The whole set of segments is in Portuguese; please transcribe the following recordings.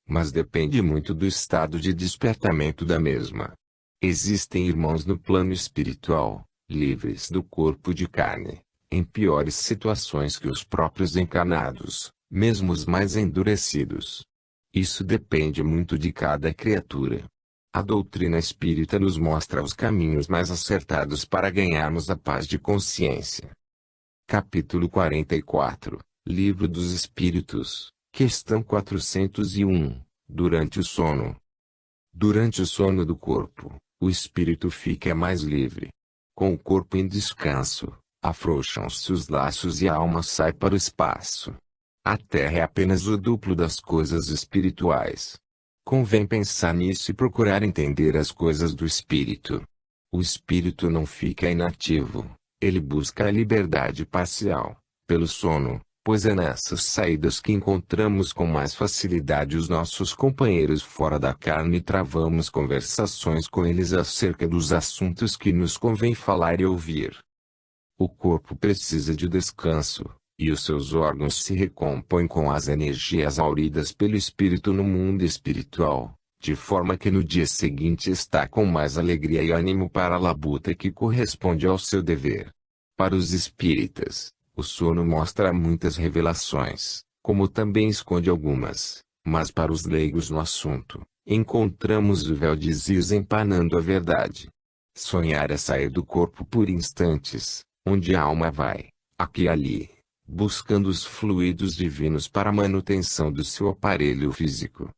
mas depende muito do estado de despertamento da mesma. Existem irmãos no plano espiritual, livres do corpo de carne, em piores situações que os próprios encarnados, mesmo os mais endurecidos. Isso depende muito de cada criatura. A doutrina espírita nos mostra os caminhos mais acertados para ganharmos a paz de consciência. Capítulo 44, Livro dos Espíritos, questão 401, durante o sono. Durante o sono do corpo, o espírito fica mais livre. Com o corpo em descanso, afrouxam-se os laços e a alma sai para o espaço. A terra é apenas o duplo das coisas espirituais. Convém pensar nisso e procurar entender as coisas do espírito. O espírito não fica inativo, ele busca a liberdade parcial, pelo sono, pois é nessas saídas que encontramos com mais facilidade os nossos companheiros fora da carne e travamos conversações com eles acerca dos assuntos que nos convém falar e ouvir. O corpo precisa de descanso, e os seus órgãos se recompõem com as energias auridas pelo espírito no mundo espiritual, de forma que no dia seguinte está com mais alegria e ânimo para a labuta que corresponde ao seu dever. Para os espíritas, o sono mostra muitas revelações, como também esconde algumas, mas para os leigos no assunto, encontramos o véu de Ziz empanando a verdade. Sonhar é sair do corpo por instantes, onde a alma vai, aqui e ali, buscando os fluidos divinos para a manutenção do seu aparelho físico.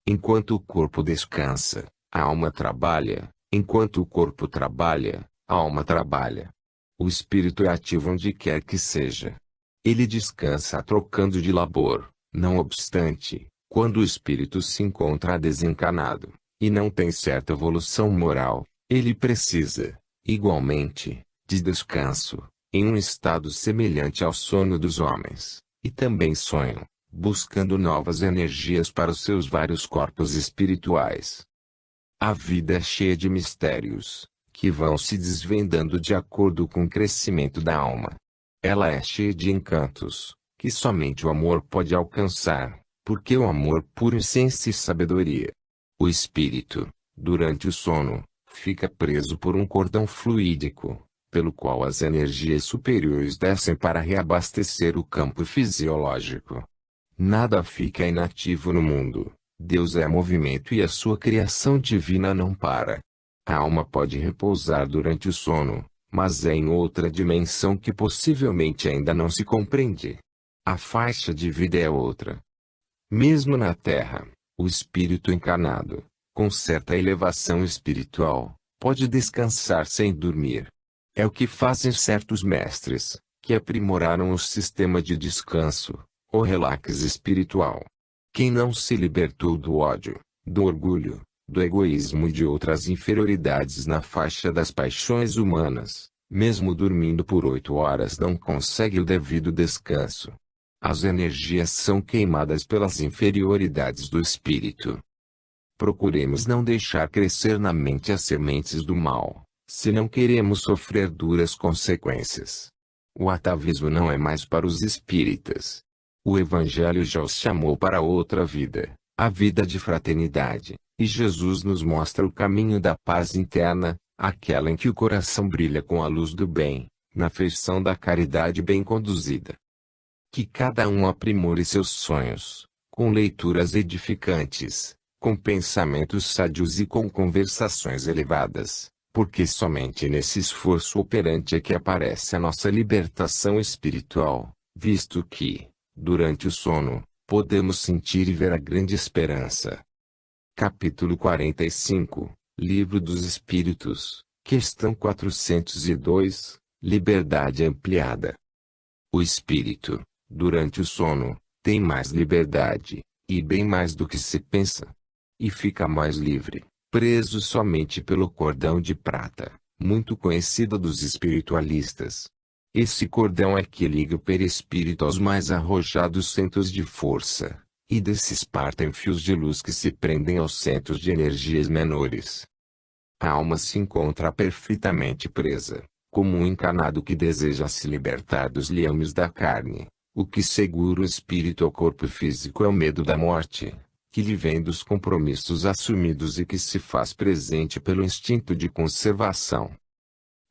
Enquanto o corpo descansa, a alma trabalha, enquanto o corpo trabalha, a alma trabalha. O espírito é ativo onde quer que seja. Ele descansa trocando de labor, não obstante, quando o espírito se encontra desencarnado, e não tem certa evolução moral, ele precisa, igualmente, de descanso, em um estado semelhante ao sono dos homens, e também sonham, buscando novas energias para os seus vários corpos espirituais. A vida é cheia de mistérios, que vão se desvendando de acordo com o crescimento da alma. Ela é cheia de encantos, que somente o amor pode alcançar, porque o amor puro é ciência e sabedoria. O espírito, durante o sono, fica preso por um cordão fluídico, pelo qual as energias superiores descem para reabastecer o campo fisiológico. Nada fica inativo no mundo. Deus é movimento e a sua criação divina não para. A alma pode repousar durante o sono, mas é em outra dimensão que possivelmente ainda não se compreende. A faixa de vida é outra. Mesmo na Terra, o espírito encarnado, com certa elevação espiritual, pode descansar sem dormir. É o que fazem certos mestres, que aprimoraram o sistema de descanso, o relax espiritual. Quem não se libertou do ódio, do orgulho, do egoísmo e de outras inferioridades na faixa das paixões humanas, mesmo dormindo por 8 horas não consegue o devido descanso. As energias são queimadas pelas inferioridades do espírito. Procuremos não deixar crescer na mente as sementes do mal, se não queremos sofrer duras consequências. O atavismo não é mais para os espíritas. O Evangelho já os chamou para outra vida, a vida de fraternidade, e Jesus nos mostra o caminho da paz interna, aquela em que o coração brilha com a luz do bem, na feição da caridade bem conduzida. Que cada um aprimore seus sonhos, com leituras edificantes, com pensamentos sádios e com conversações elevadas, porque somente nesse esforço operante é que aparece a nossa libertação espiritual, visto que, durante o sono, podemos sentir e ver a grande esperança. Capítulo 45, Livro dos Espíritos, questão 402, Liberdade ampliada. O espírito, durante o sono, tem mais liberdade, e bem mais do que se pensa. E fica mais livre, preso somente pelo cordão de prata, muito conhecido dos espiritualistas. Esse cordão é que liga o perispírito aos mais arrojados centros de força, e desses partem fios de luz que se prendem aos centros de energias menores. A alma se encontra perfeitamente presa, como um encarnado que deseja se libertar dos liames da carne. O que segura o espírito ao corpo físico é o medo da morte. que lhe vem dos compromissos assumidos e que se faz presente pelo instinto de conservação.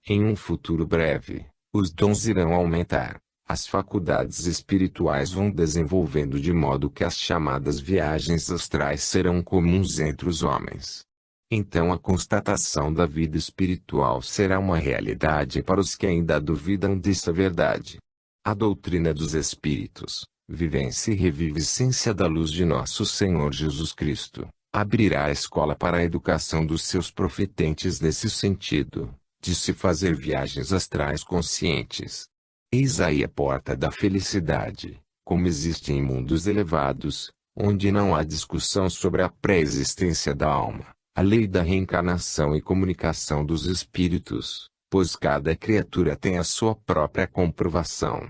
Em um futuro breve, os dons irão aumentar, as faculdades espirituais vão desenvolvendo de modo que as chamadas viagens astrais serão comuns entre os homens. Então a constatação da vida espiritual será uma realidade para os que ainda duvidam dessa verdade. A doutrina dos Espíritos, vivência e reviviscência da luz de nosso Senhor Jesus Cristo, abrirá a escola para a educação dos seus profetentes nesse sentido, de se fazer viagens astrais conscientes. Eis aí a porta da felicidade, como existe em mundos elevados, onde não há discussão sobre a pré-existência da alma, a lei da reencarnação e comunicação dos espíritos, pois cada criatura tem a sua própria comprovação.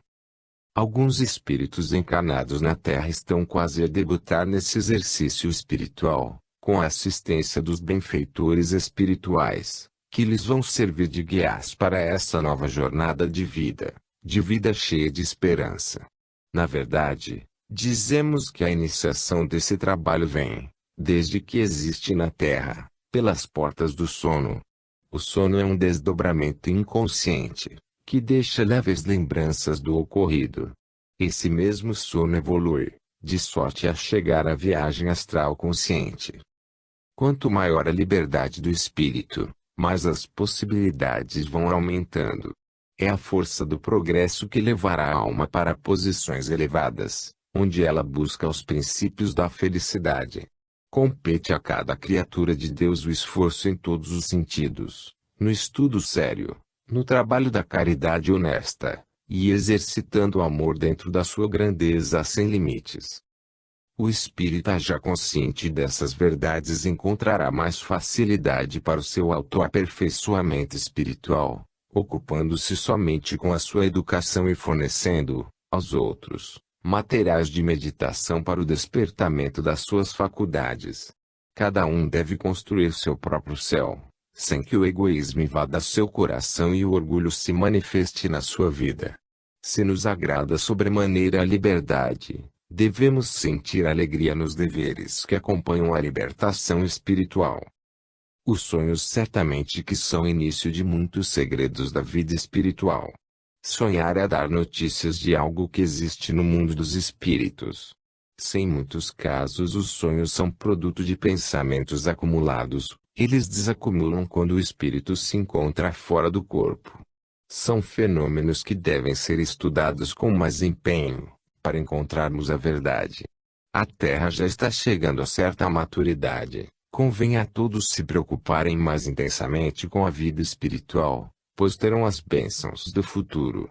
Alguns espíritos encarnados na Terra estão quase a debutar nesse exercício espiritual, com a assistência dos benfeitores espirituais, que lhes vão servir de guias para essa nova jornada de vida cheia de esperança. Na verdade, dizemos que a iniciação desse trabalho vem, desde que existe na Terra, pelas portas do sono. O sono é um desdobramento inconsciente, que deixa leves lembranças do ocorrido. Esse mesmo sono evolui, de sorte a chegar à viagem astral consciente. Quanto maior a liberdade do espírito, mais as possibilidades vão aumentando. É a força do progresso que levará a alma para posições elevadas, onde ela busca os princípios da felicidade. Compete a cada criatura de Deus o esforço em todos os sentidos, no estudo sério, no trabalho da caridade honesta, e exercitando o amor dentro da sua grandeza sem limites. O espírita já consciente dessas verdades encontrará mais facilidade para o seu autoaperfeiçoamento espiritual, ocupando-se somente com a sua educação e fornecendo, aos outros, materiais de meditação para o despertamento das suas faculdades. Cada um deve construir seu próprio céu, sem que o egoísmo invada seu coração e o orgulho se manifeste na sua vida. Se nos agrada sobremaneira a liberdade, devemos sentir alegria nos deveres que acompanham a libertação espiritual. Os sonhos certamente que são início de muitos segredos da vida espiritual. Sonhar é dar notícias de algo que existe no mundo dos espíritos. Sem muitos casos os sonhos são produto de pensamentos acumulados, eles desacumulam quando o espírito se encontra fora do corpo. São fenômenos que devem ser estudados com mais empenho, para encontrarmos a verdade. A Terra já está chegando a certa maturidade. Convém a todos se preocuparem mais intensamente com a vida espiritual, pois terão as bênçãos do futuro.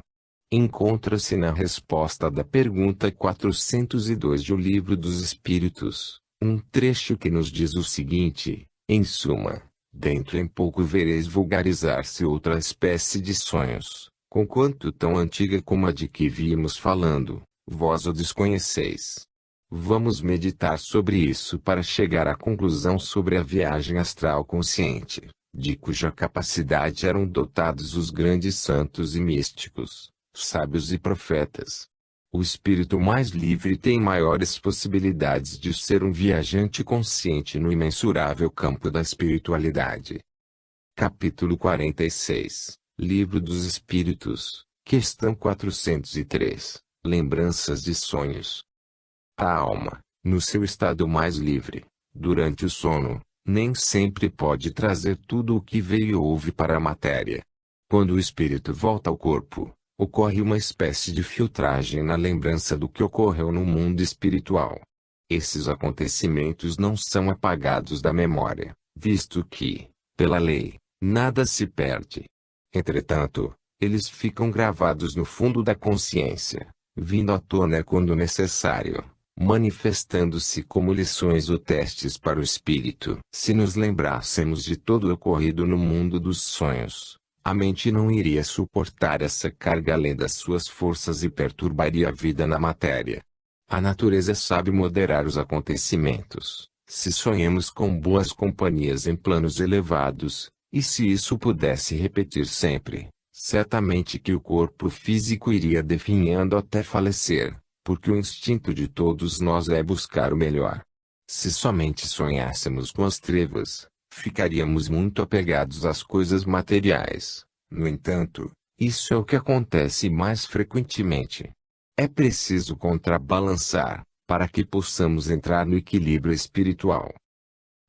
Encontra-se na resposta da pergunta 402 do Livro dos Espíritos, um trecho que nos diz o seguinte: em suma, dentro em pouco vereis vulgarizar-se outra espécie de sonhos, conquanto tão antiga como a de que vimos falando, vós o desconheceis. Vamos meditar sobre isso para chegar à conclusão sobre a viagem astral consciente, de cuja capacidade eram dotados os grandes santos e místicos, sábios e profetas. O espírito mais livre tem maiores possibilidades de ser um viajante consciente no imensurável campo da espiritualidade. Capítulo 46, Livro dos Espíritos, questão 403, Lembranças de sonhos. A alma, no seu estado mais livre, durante o sono, nem sempre pode trazer tudo o que veio e ouve para a matéria. Quando o espírito volta ao corpo, ocorre uma espécie de filtragem na lembrança do que ocorreu no mundo espiritual. Esses acontecimentos não são apagados da memória, visto que, pela lei, nada se perde. Entretanto, eles ficam gravados no fundo da consciência, vindo à tona quando necessário, manifestando-se como lições ou testes para o espírito. Se nos lembrássemos de todo o ocorrido no mundo dos sonhos, a mente não iria suportar essa carga além das suas forças e perturbaria a vida na matéria. A natureza sabe moderar os acontecimentos, se sonhamos com boas companhias em planos elevados, e se isso pudesse repetir sempre, certamente que o corpo físico iria definhando até falecer, porque o instinto de todos nós é buscar o melhor. Se somente sonhássemos com as trevas, ficaríamos muito apegados às coisas materiais. No entanto, isso é o que acontece mais frequentemente. É preciso contrabalançar, para que possamos entrar no equilíbrio espiritual.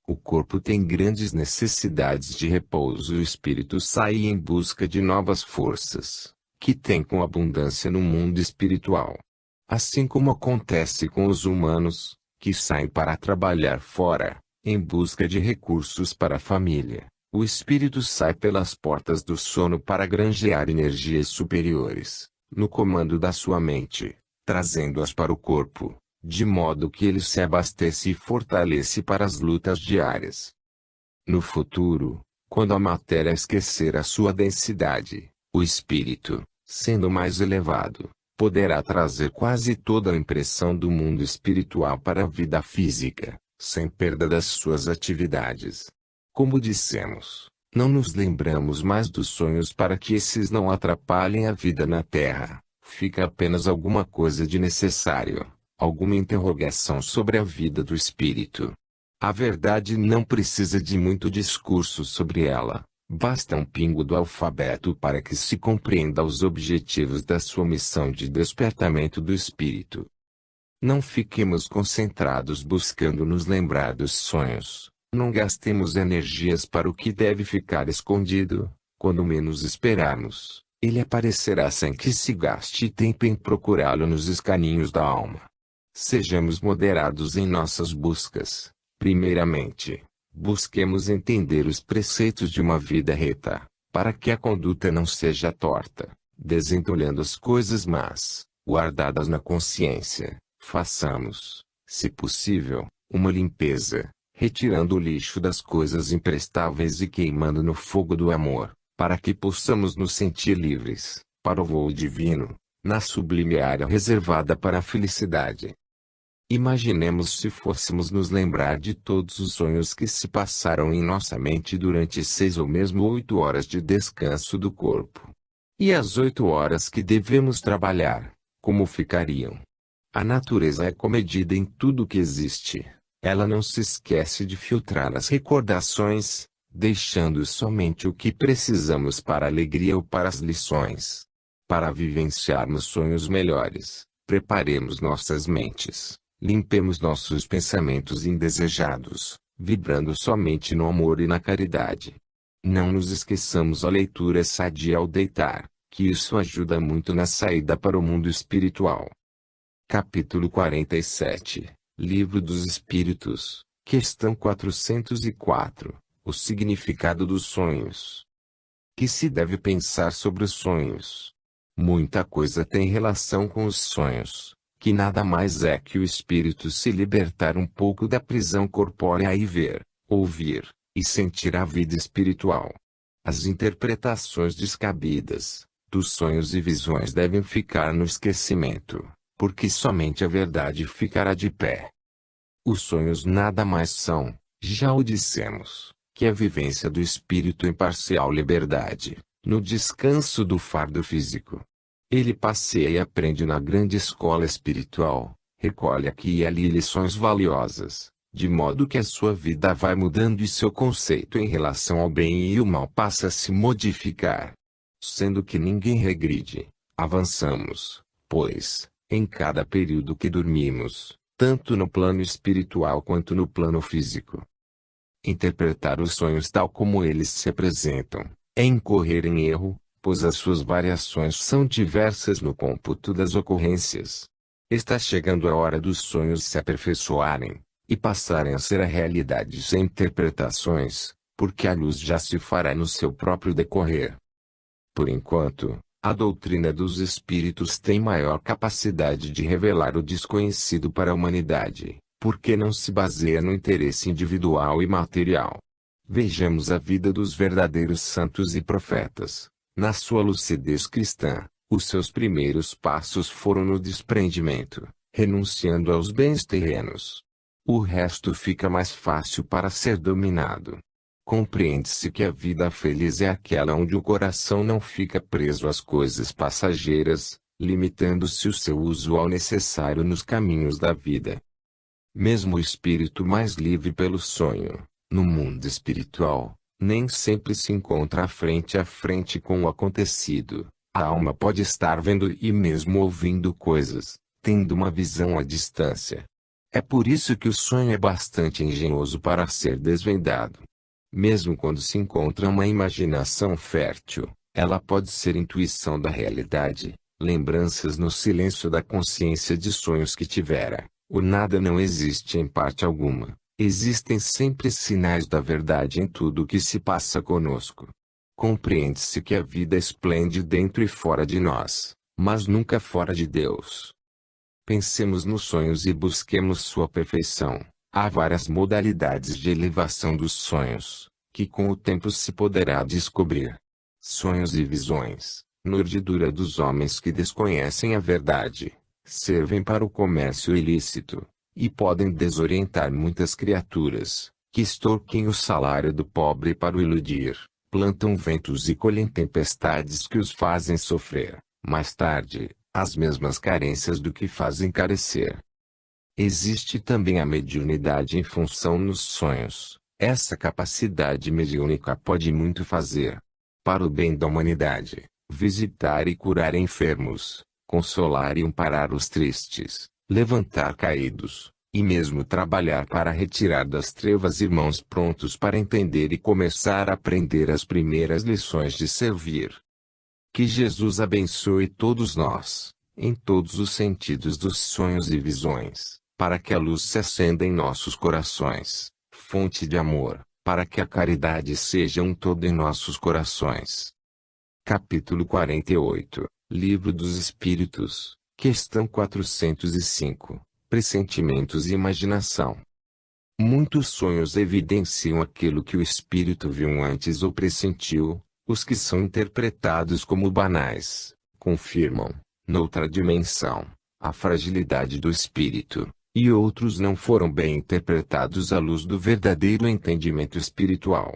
O corpo tem grandes necessidades de repouso e o espírito sai em busca de novas forças, que tem com abundância no mundo espiritual. Assim como acontece com os humanos, que saem para trabalhar fora, em busca de recursos para a família, o espírito sai pelas portas do sono para granjear energias superiores, no comando da sua mente, trazendo-as para o corpo, de modo que ele se abastece e fortalece para as lutas diárias. No futuro, quando a matéria esquecer a sua densidade, o espírito, sendo mais elevado, poderá trazer quase toda a impressão do mundo espiritual para a vida física, sem perda das suas atividades. Como dissemos, não nos lembramos mais dos sonhos para que esses não atrapalhem a vida na Terra. Fica apenas alguma coisa de necessário, alguma interrogação sobre a vida do espírito. A verdade não precisa de muito discurso sobre ela, basta um pingo do alfabeto para que se compreenda os objetivos da sua missão de despertamento do espírito. Não fiquemos concentrados buscando nos lembrar dos sonhos, não gastemos energias para o que deve ficar escondido, quando menos esperarmos, ele aparecerá sem que se gaste tempo em procurá-lo nos escaninhos da alma. Sejamos moderados em nossas buscas. Primeiramente, busquemos entender os preceitos de uma vida reta, para que a conduta não seja torta, desentulhando as coisas más, guardadas na consciência. Façamos, se possível, uma limpeza, retirando o lixo das coisas imprestáveis e queimando no fogo do amor, para que possamos nos sentir livres, para o voo divino, na sublime área reservada para a felicidade. Imaginemos se fôssemos nos lembrar de todos os sonhos que se passaram em nossa mente durante 6 ou mesmo 8 horas de descanso do corpo. E as 8 horas que devemos trabalhar, como ficariam? A natureza é comedida em tudo que existe. Ela não se esquece de filtrar as recordações, deixando somente o que precisamos para a alegria ou para as lições. Para vivenciarmos sonhos melhores, preparemos nossas mentes. Limpemos nossos pensamentos indesejados, vibrando somente no amor e na caridade. Não nos esqueçamos a leitura sadia ao deitar, que isso ajuda muito na saída para o mundo espiritual. Capítulo 47, Livro dos Espíritos, Questão 404, O significado dos sonhos. Que se deve pensar sobre os sonhos? Muita coisa tem relação com os sonhos, que nada mais é que o espírito se libertar um pouco da prisão corpórea e ver, ouvir, e sentir a vida espiritual. As interpretações descabidas, dos sonhos e visões devem ficar no esquecimento, porque somente a verdade ficará de pé. Os sonhos nada mais são, já o dissemos, que a vivência do espírito em parcial liberdade, no descanso do fardo físico. Ele passeia e aprende na grande escola espiritual, recolhe aqui e ali lições valiosas, de modo que a sua vida vai mudando e seu conceito em relação ao bem e o mal passa a se modificar. Sendo que ninguém regride, avançamos, pois, em cada período que dormimos, tanto no plano espiritual quanto no plano físico. Interpretar os sonhos tal como eles se apresentam, é incorrer em erro, pois as suas variações são diversas no cômputo das ocorrências. Está chegando a hora dos sonhos se aperfeiçoarem, e passarem a ser a realidade sem interpretações, porque a luz já se fará no seu próprio decorrer. Por enquanto, a doutrina dos espíritos tem maior capacidade de revelar o desconhecido para a humanidade, porque não se baseia no interesse individual e material. Vejamos a vida dos verdadeiros santos e profetas. Na sua lucidez cristã, os seus primeiros passos foram no desprendimento, renunciando aos bens terrenos. O resto fica mais fácil para ser dominado. Compreende-se que a vida feliz é aquela onde o coração não fica preso às coisas passageiras, limitando-se o seu uso ao necessário nos caminhos da vida. Mesmo o espírito mais livre pelo sonho, no mundo espiritual, nem sempre se encontra frente a frente com o acontecido. A alma pode estar vendo e mesmo ouvindo coisas, tendo uma visão à distância. É por isso que o sonho é bastante engenhoso para ser desvendado. Mesmo quando se encontra uma imaginação fértil, ela pode ser intuição da realidade, lembranças no silêncio da consciência de sonhos que tivera. O nada não existe em parte alguma. Existem sempre sinais da verdade em tudo o que se passa conosco. Compreende-se que a vida esplende dentro e fora de nós, mas nunca fora de Deus. Pensemos nos sonhos e busquemos sua perfeição. Há várias modalidades de elevação dos sonhos, que com o tempo se poderá descobrir. Sonhos e visões, na urdidura dos homens que desconhecem a verdade, servem para o comércio ilícito, e podem desorientar muitas criaturas, que extorquem o salário do pobre para o iludir, plantam ventos e colhem tempestades que os fazem sofrer, mais tarde, as mesmas carências do que fazem carecer. Existe também a mediunidade em função nos sonhos. Essa capacidade mediúnica pode muito fazer. Para o bem da humanidade, visitar e curar enfermos, consolar e amparar os tristes, levantar caídos, e mesmo trabalhar para retirar das trevas irmãos prontos para entender e começar a aprender as primeiras lições de servir. Que Jesus abençoe todos nós, em todos os sentidos dos sonhos e visões, para que a luz se acenda em nossos corações, fonte de amor, para que a caridade seja um todo em nossos corações. Capítulo 48, Livro dos Espíritos, questão 405, Pressentimentos e Imaginação. Muitos sonhos evidenciam aquilo que o espírito viu antes ou pressentiu. Os que são interpretados como banais, confirmam, noutra dimensão, a fragilidade do espírito, e outros não foram bem interpretados à luz do verdadeiro entendimento espiritual.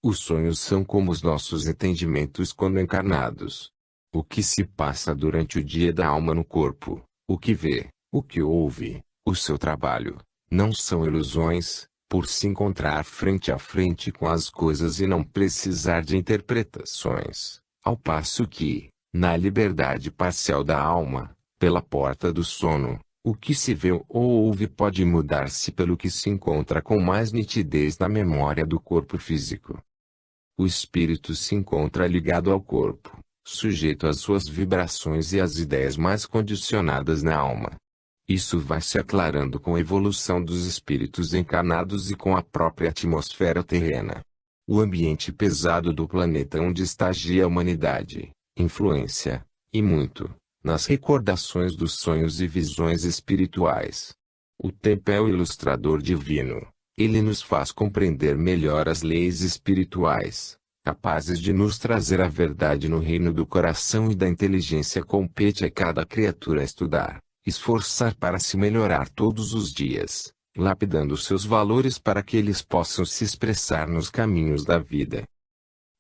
Os sonhos são como os nossos entendimentos quando encarnados. O que se passa durante o dia da alma no corpo, o que vê, o que ouve, o seu trabalho, não são ilusões, por se encontrar frente a frente com as coisas e não precisar de interpretações, ao passo que, na liberdade parcial da alma, pela porta do sono, o que se vê ou ouve pode mudar-se pelo que se encontra com mais nitidez na memória do corpo físico. O espírito se encontra ligado ao corpo, sujeito às suas vibrações e às ideias mais condicionadas na alma. Isso vai se aclarando com a evolução dos espíritos encarnados e com a própria atmosfera terrena. O ambiente pesado do planeta onde estagia a humanidade, influência, e muito, nas recordações dos sonhos e visões espirituais. O tempo é o ilustrador divino. Ele nos faz compreender melhor as leis espirituais, capazes de nos trazer a verdade no reino do coração e da inteligência. Compete a cada criatura estudar, esforçar para se melhorar todos os dias, lapidando seus valores para que eles possam se expressar nos caminhos da vida.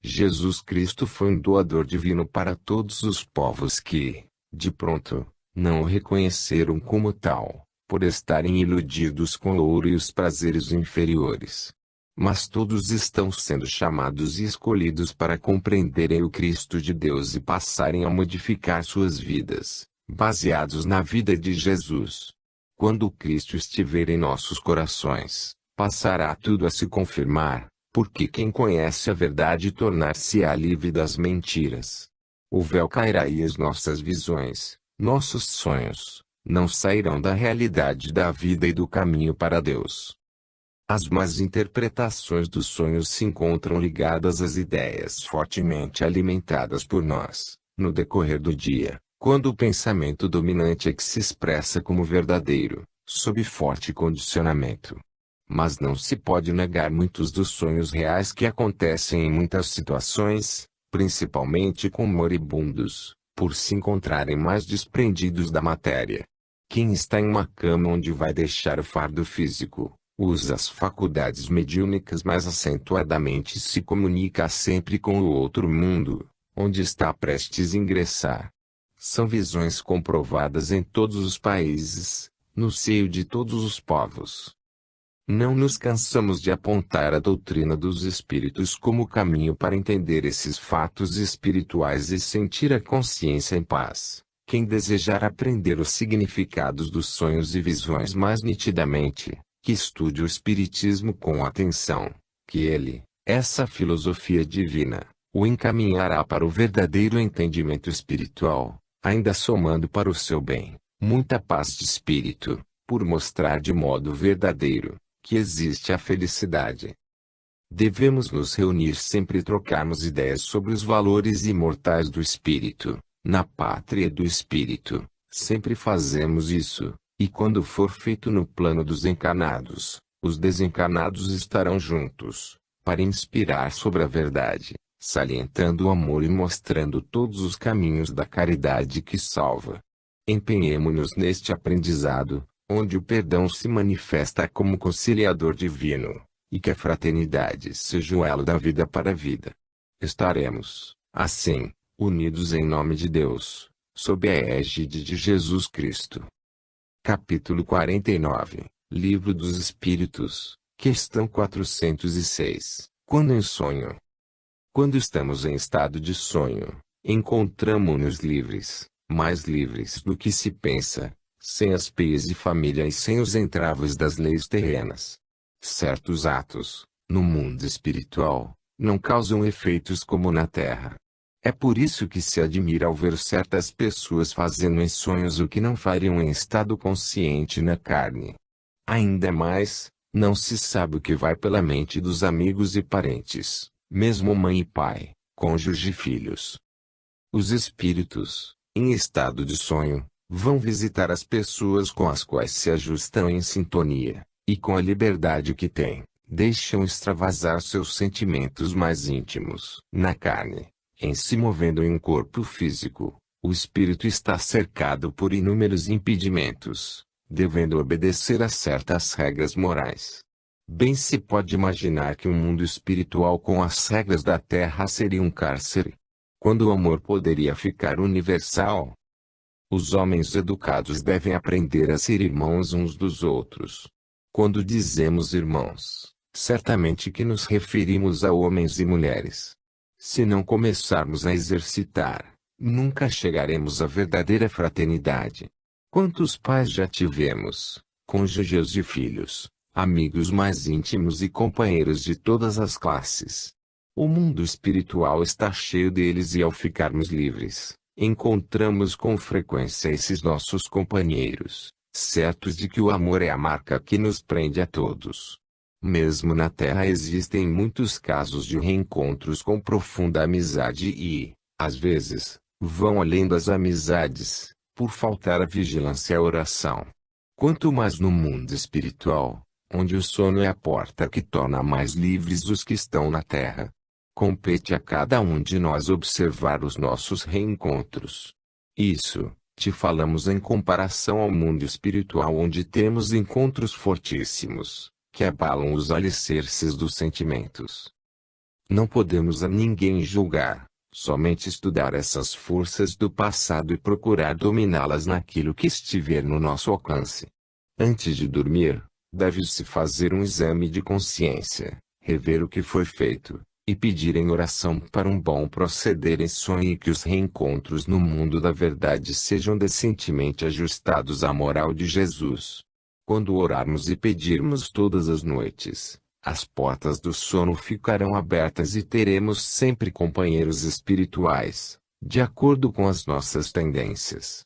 Jesus Cristo foi um doador divino para todos os povos que, de pronto, não o reconheceram como tal, por estarem iludidos com o ouro e os prazeres inferiores. Mas todos estão sendo chamados e escolhidos para compreenderem o Cristo de Deus e passarem a modificar suas vidas, baseados na vida de Jesus. Quando o Cristo estiver em nossos corações, passará tudo a se confirmar, porque quem conhece a verdade tornar-se-á livre das mentiras. O véu cairá e as nossas visões, nossos sonhos, não sairão da realidade da vida e do caminho para Deus. As más interpretações dos sonhos se encontram ligadas às ideias fortemente alimentadas por nós, no decorrer do dia, quando o pensamento dominante é que se expressa como verdadeiro, sob forte condicionamento. Mas não se pode negar muitos dos sonhos reais que acontecem em muitas situações, principalmente com moribundos, por se encontrarem mais desprendidos da matéria. Quem está em uma cama onde vai deixar o fardo físico, usa as faculdades mediúnicas mais acentuadamente e se comunica sempre com o outro mundo, onde está prestes a ingressar. São visões comprovadas em todos os países, no seio de todos os povos. Não nos cansamos de apontar a doutrina dos espíritos como caminho para entender esses fatos espirituais e sentir a consciência em paz. Quem desejar aprender os significados dos sonhos e visões mais nitidamente, que estude o Espiritismo com atenção, que ele, essa filosofia divina, o encaminhará para o verdadeiro entendimento espiritual, ainda somando para o seu bem, muita paz de espírito, por mostrar de modo verdadeiro que existe a felicidade. Devemos nos reunir sempre e trocarmos ideias sobre os valores imortais do espírito, na pátria do espírito. Sempre fazemos isso, e quando for feito no plano dos encarnados, os desencarnados estarão juntos, para inspirar sobre a verdade, salientando o amor e mostrando todos os caminhos da caridade que salva. Empenhemo-nos neste aprendizado, onde o perdão se manifesta como conciliador divino, e que a fraternidade seja o elo da vida para a vida. Estaremos, assim, unidos em nome de Deus, sob a égide de Jesus Cristo. Capítulo 49, Livro dos Espíritos, questão 406. Quando em sonho. Quando estamos em estado de sonho, encontramo-nos livres, mais livres do que se pensa, sem as peias de família e sem os entraves das leis terrenas. Certos atos, no mundo espiritual, não causam efeitos como na terra. É por isso que se admira ao ver certas pessoas fazendo em sonhos o que não fariam em estado consciente na carne. Ainda mais, não se sabe o que vai pela mente dos amigos e parentes, mesmo mãe e pai, cônjuge e filhos. Os espíritos, em estado de sonho, vão visitar as pessoas com as quais se ajustam em sintonia, e com a liberdade que têm, deixam extravasar seus sentimentos mais íntimos. Na carne, em se movendo em um corpo físico, o espírito está cercado por inúmeros impedimentos, devendo obedecer a certas regras morais. Bem se pode imaginar que um mundo espiritual com as regras da terra seria um cárcere, quando o amor poderia ficar universal. Os homens educados devem aprender a ser irmãos uns dos outros. Quando dizemos irmãos, certamente que nos referimos a homens e mulheres. Se não começarmos a exercitar, nunca chegaremos à verdadeira fraternidade. Quantos pais já tivemos, cônjuges de filhos, amigos mais íntimos e companheiros de todas as classes? O mundo espiritual está cheio deles e ao ficarmos livres, encontramos com frequência esses nossos companheiros, certos de que o amor é a marca que nos prende a todos. Mesmo na Terra existem muitos casos de reencontros com profunda amizade e, às vezes, vão além das amizades, por faltar a vigilância e a oração. Quanto mais no mundo espiritual, onde o sono é a porta que torna mais livres os que estão na Terra. Compete a cada um de nós observar os nossos reencontros. Isso, te falamos em comparação ao mundo espiritual onde temos encontros fortíssimos, que abalam os alicerces dos sentimentos. Não podemos a ninguém julgar, somente estudar essas forças do passado e procurar dominá-las naquilo que estiver no nosso alcance. Antes de dormir, deve-se fazer um exame de consciência, rever o que foi feito, e pedir em oração para um bom proceder em sonho e que os reencontros no mundo da verdade sejam decentemente ajustados à moral de Jesus. Quando orarmos e pedirmos todas as noites, as portas do sono ficarão abertas e teremos sempre companheiros espirituais, de acordo com as nossas tendências.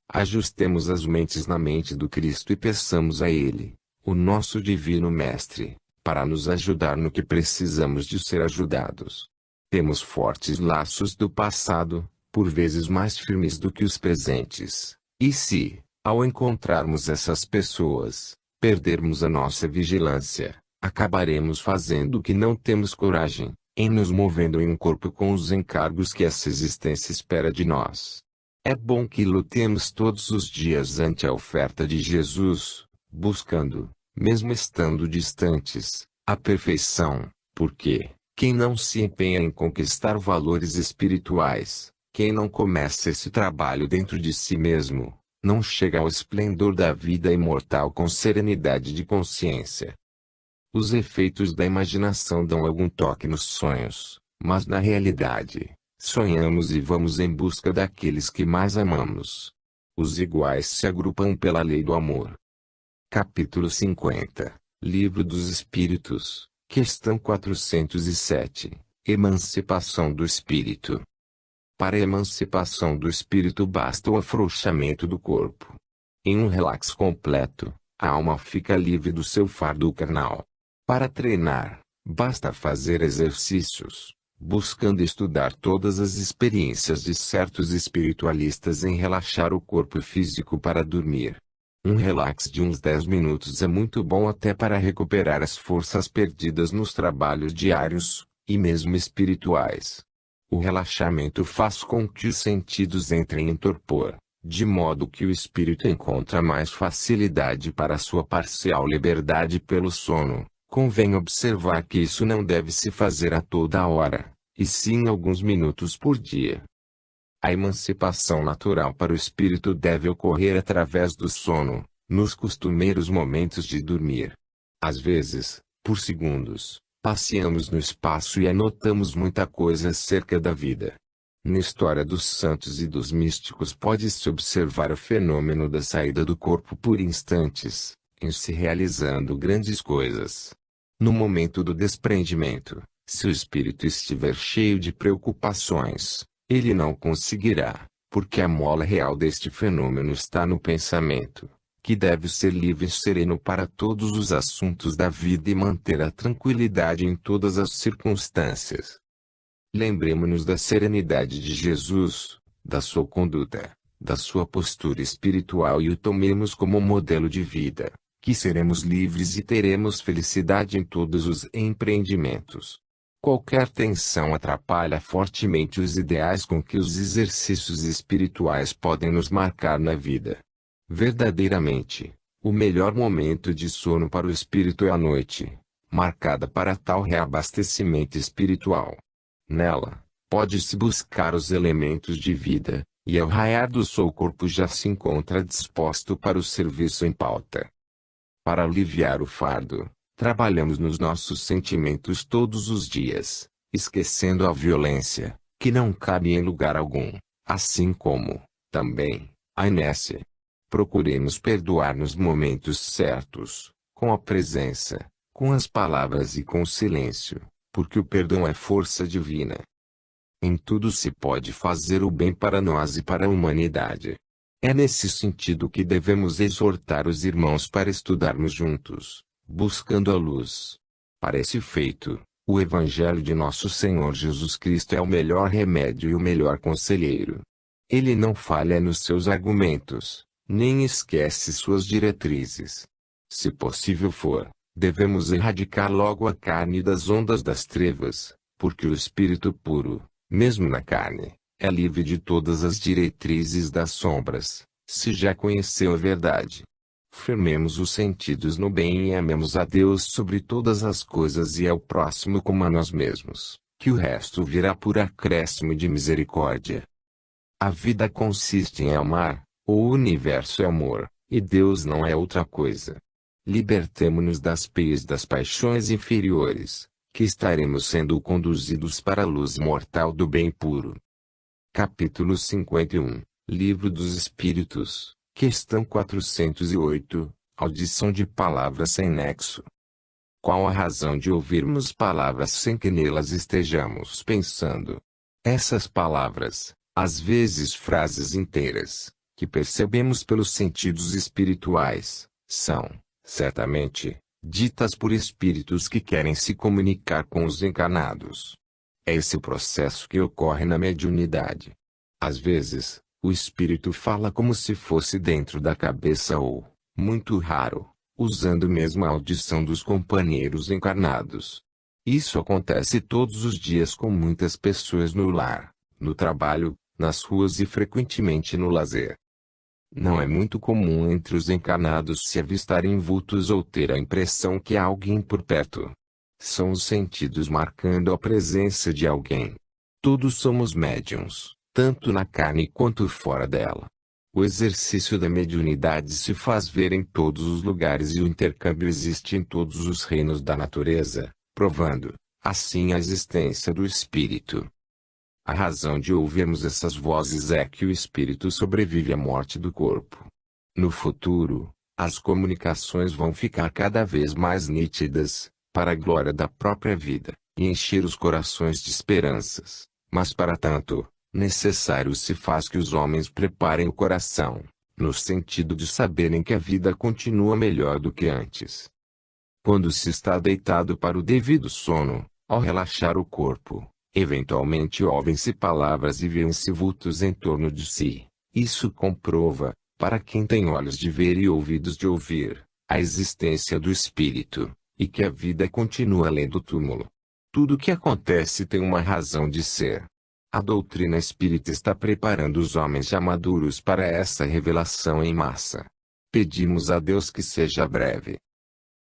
Ajustemos as mentes na mente do Cristo e peçamos a Ele, o nosso Divino Mestre, para nos ajudar no que precisamos de ser ajudados. Temos fortes laços do passado, por vezes mais firmes do que os presentes, e se, ao encontrarmos essas pessoas, perdermos a nossa vigilância, acabaremos fazendo o que não temos coragem, em nos movendo em um corpo com os encargos que essa existência espera de nós. É bom que lutemos todos os dias ante a oferta de Jesus, buscando, mesmo estando distantes, a perfeição, porque, quem não se empenha em conquistar valores espirituais, quem não começa esse trabalho dentro de si mesmo, Não chega ao esplendor da vida imortal com serenidade de consciência. Os efeitos da imaginação dão algum toque nos sonhos, mas na realidade, sonhamos e vamos em busca daqueles que mais amamos. Os iguais se agrupam pela lei do amor. Capítulo 50, Livro dos Espíritos, questão 407, Emancipação do Espírito. Para a emancipação do espírito basta o afrouxamento do corpo. Em um relax completo, a alma fica livre do seu fardo carnal. Para treinar, basta fazer exercícios, buscando estudar todas as experiências de certos espiritualistas em relaxar o corpo físico para dormir. Um relax de uns 10 minutos é muito bom até para recuperar as forças perdidas nos trabalhos diários, e mesmo espirituais. O relaxamento faz com que os sentidos entrem em torpor, de modo que o espírito encontra mais facilidade para sua parcial liberdade pelo sono. Convém observar que isso não deve se fazer a toda hora, e sim alguns minutos por dia. A emancipação natural para o espírito deve ocorrer através do sono, nos costumeiros momentos de dormir. Às vezes, por segundos, passeamos no espaço e anotamos muita coisa acerca da vida. Na história dos santos e dos místicos pode-se observar o fenômeno da saída do corpo por instantes, em se realizando grandes coisas. No momento do desprendimento, se o espírito estiver cheio de preocupações, ele não conseguirá, porque a mola real deste fenômeno está no pensamento, que deve ser livre e sereno para todos os assuntos da vida e manter a tranquilidade em todas as circunstâncias. Lembremos-nos da serenidade de Jesus, da sua conduta, da sua postura espiritual e o tomemos como modelo de vida, que seremos livres e teremos felicidade em todos os empreendimentos. Qualquer tensão atrapalha fortemente os ideais com que os exercícios espirituais podem nos marcar na vida. Verdadeiramente, o melhor momento de sono para o espírito é a noite, marcada para tal reabastecimento espiritual. Nela, pode-se buscar os elementos de vida, e ao raiar do sol o corpo já se encontra disposto para o serviço em pauta. Para aliviar o fardo, trabalhamos nos nossos sentimentos todos os dias, esquecendo a violência, que não cabe em lugar algum, assim como, também, a inércia. Procuremos perdoar nos momentos certos, com a presença, com as palavras e com o silêncio, porque o perdão é força divina. Em tudo se pode fazer o bem para nós e para a humanidade. É nesse sentido que devemos exortar os irmãos para estudarmos juntos, buscando a luz. Para esse feito, o Evangelho de Nosso Senhor Jesus Cristo é o melhor remédio e o melhor conselheiro. Ele não falha nos seus argumentos, nem esquece suas diretrizes. Se possível for, devemos erradicar logo a carne das ondas das trevas, porque o espírito puro, mesmo na carne, é livre de todas as diretrizes das sombras, se já conheceu a verdade. Firmemos os sentidos no bem e amemos a Deus sobre todas as coisas e ao próximo como a nós mesmos, que o resto virá por acréscimo de misericórdia. A vida consiste em amar, o universo é amor, e Deus não é outra coisa. Libertemo-nos das peias das paixões inferiores, que estaremos sendo conduzidos para a luz mortal do bem puro. Capítulo 51, Livro dos Espíritos, questão 408, Audição de palavras sem nexo. Qual a razão de ouvirmos palavras sem que nelas estejamos pensando? Essas palavras, às vezes frases inteiras, que percebemos pelos sentidos espirituais, são, certamente, ditas por espíritos que querem se comunicar com os encarnados. É esse o processo que ocorre na mediunidade. Às vezes, o espírito fala como se fosse dentro da cabeça ou, muito raro, usando mesmo a audição dos companheiros encarnados. Isso acontece todos os dias com muitas pessoas no lar, no trabalho, nas ruas e frequentemente no lazer. Não é muito comum entre os encarnados se avistarem vultos ou ter a impressão que há alguém por perto. São os sentidos marcando a presença de alguém. Todos somos médiuns, tanto na carne quanto fora dela. O exercício da mediunidade se faz ver em todos os lugares e o intercâmbio existe em todos os reinos da natureza, provando, assim, a existência do espírito. A razão de ouvirmos essas vozes é que o espírito sobrevive à morte do corpo. No futuro, as comunicações vão ficar cada vez mais nítidas, para a glória da própria vida, e encher os corações de esperanças, mas para tanto, necessário se faz que os homens preparem o coração, no sentido de saberem que a vida continua melhor do que antes. Quando se está deitado para o devido sono, ao relaxar o corpo, eventualmente ouvem-se palavras e veem-se vultos em torno de si. Isso comprova, para quem tem olhos de ver e ouvidos de ouvir, a existência do espírito, e que a vida continua além do túmulo. Tudo o que acontece tem uma razão de ser. A doutrina espírita está preparando os homens já maduros para essa revelação em massa. Pedimos a Deus que seja breve.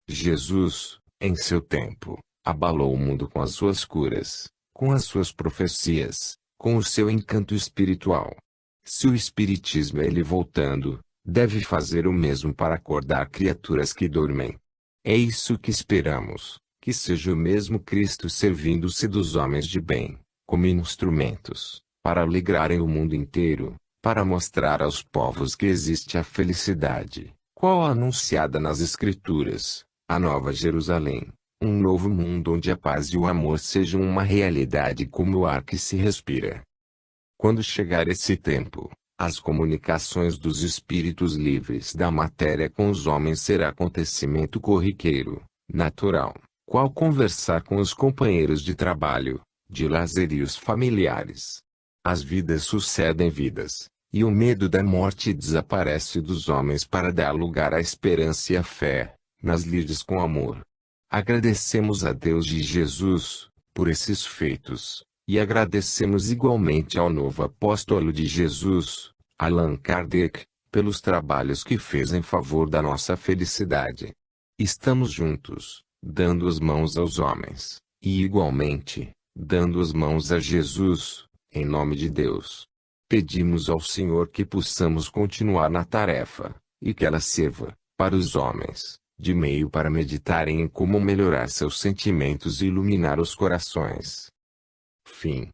Jesus, em seu tempo, abalou o mundo com as suas curas, com as suas profecias, com o seu encanto espiritual. Se o espiritismo é ele voltando, deve fazer o mesmo para acordar criaturas que dormem. É isso que esperamos, que seja o mesmo Cristo servindo-se dos homens de bem, como instrumentos, para alegrarem o mundo inteiro, para mostrar aos povos que existe a felicidade, qual anunciada nas Escrituras, a Nova Jerusalém, um novo mundo onde a paz e o amor sejam uma realidade como o ar que se respira. Quando chegar esse tempo, as comunicações dos espíritos livres da matéria com os homens será acontecimento corriqueiro, natural, qual conversar com os companheiros de trabalho, de lazer e os familiares. As vidas sucedem vidas, e o medo da morte desaparece dos homens para dar lugar à esperança e à fé, nas lides com amor. Agradecemos a Deus de Jesus, por esses feitos, e agradecemos igualmente ao novo apóstolo de Jesus, Allan Kardec, pelos trabalhos que fez em favor da nossa felicidade. Estamos juntos, dando as mãos aos homens, e igualmente, dando as mãos a Jesus, em nome de Deus. Pedimos ao Senhor que possamos continuar na tarefa, e que ela sirva, para os homens, de meio para meditarem em como melhorar seus sentimentos e iluminar os corações. Fim.